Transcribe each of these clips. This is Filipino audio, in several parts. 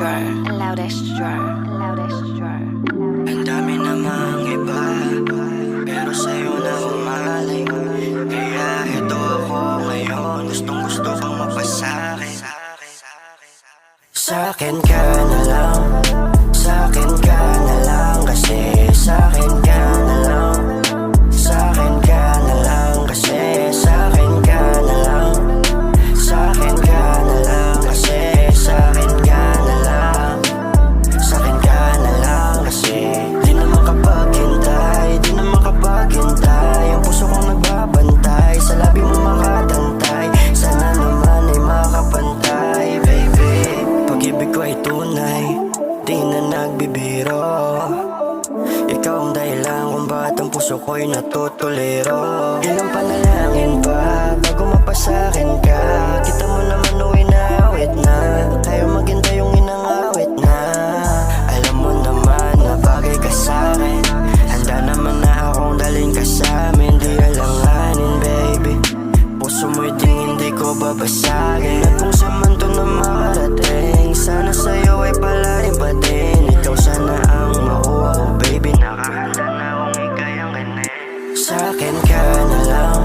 loudest drawer. Ang dami namang iba, pero sa'yo na umaling. Kaya ito ako ngayon, gustong gusto kang mapasakin. Sa'kin ka na lang, sa'kin ka na lang. Kasi sa'kin ka na lang, sa'kin ka na lang. Kasi sa'kin ka na lang, sa'kin ka na lang. Kasi sa'kin ka na lang, sa'kin ka na lang. Kasi di na makapaghintay, di na makapaghintay. Ang puso kong nagbabantay, sa labi mo makatantay. Sana naman ay makapantay, baby. Pag-ibig ko ay tunay, di na nagbibiro. Ikaw ang dahilan kung bakit ang puso ko'y natutuliro. Ilang panalangin pa bago mapasakin ka. Kita mo naman nung inaawit na, tayo maghintay yung inangawit na. Alam mo naman na bagay ka sa'kin, handa naman na akong dalhin ka sa'min. Di alanganin, baby, puso mo'y hindi ko babasagin. At kung sa man to na makarating, sana sa'yo ay palarin pa din. Ikaw sana ang makuha ko, baby, nakahanda na akong ikayang kinig. Sa'kin ka na lang,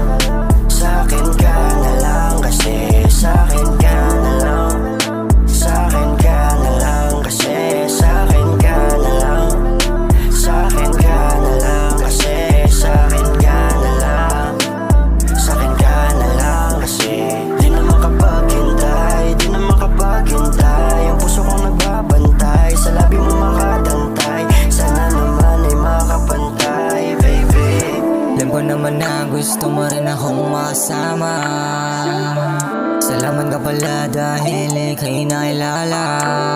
sa'kin ka na lang. Kasi sa'kin ka na lang, sa'kin ka na lang. Kasi sa'kin ka na lang, sa'kin ka na lang. Kasi sa'kin ka na lang, sa'kin ka na lang. Kasi di na makapaghintay, di na makapaghintay. Ang puso kong nagbabantay, sa labi mo makatantay. Sana naman ay makapantay, baby. Alam ko naman na gusto mo rin akong makasama. Salamat ka pala dahil ika'y nakilala.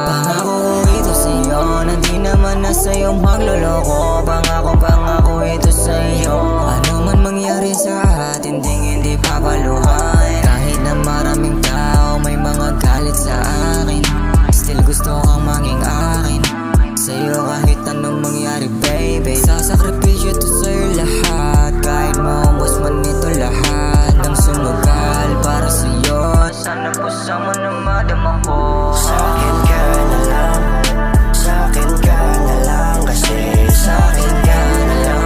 Pangako ito sa'yo na di naman na sa'yo magloloko. Pangako ito sa'yo, ano man mangyari sa atin hindi papaluhan. Kahit na maraming tao may mga galit sa akin, still gusto kang maging akin. Sa'yo kahit anong mangyari, baby, sasakripisyo to sa'yo lahat. Kahit maubos man ito lahat ng sumugal para sa'yo. Sana po sama na madama ko. Sa'kin ka na lang, sa'kin ka na lang. Kasi sa'kin ka na lang,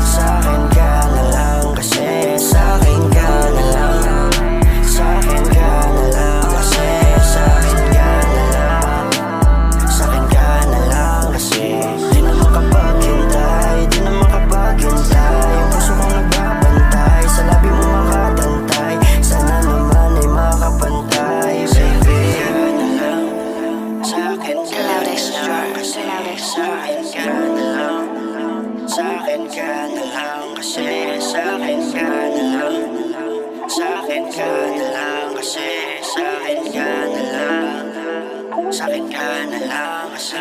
sa'kin ka na lang. Kasi sa'kin ka na lang, sa'kin ka na lang. Kasi sa'kin ka na lang, sa'kin ka na lang. Kasi di na makapaghintay, di na makapaghintay. Ang puso kong nagbabantay, sa labi mo makatantay. Sana naman ay makapantay, baby. Sa'kin ka na lang, kasi sa'kin ka na lang, sa'kin ka na lang. Kasi sa'kin ka na lang, sa'kin ka na lang. Kasi sa'kin ka na lang, sa'kin ka na lang. Kasi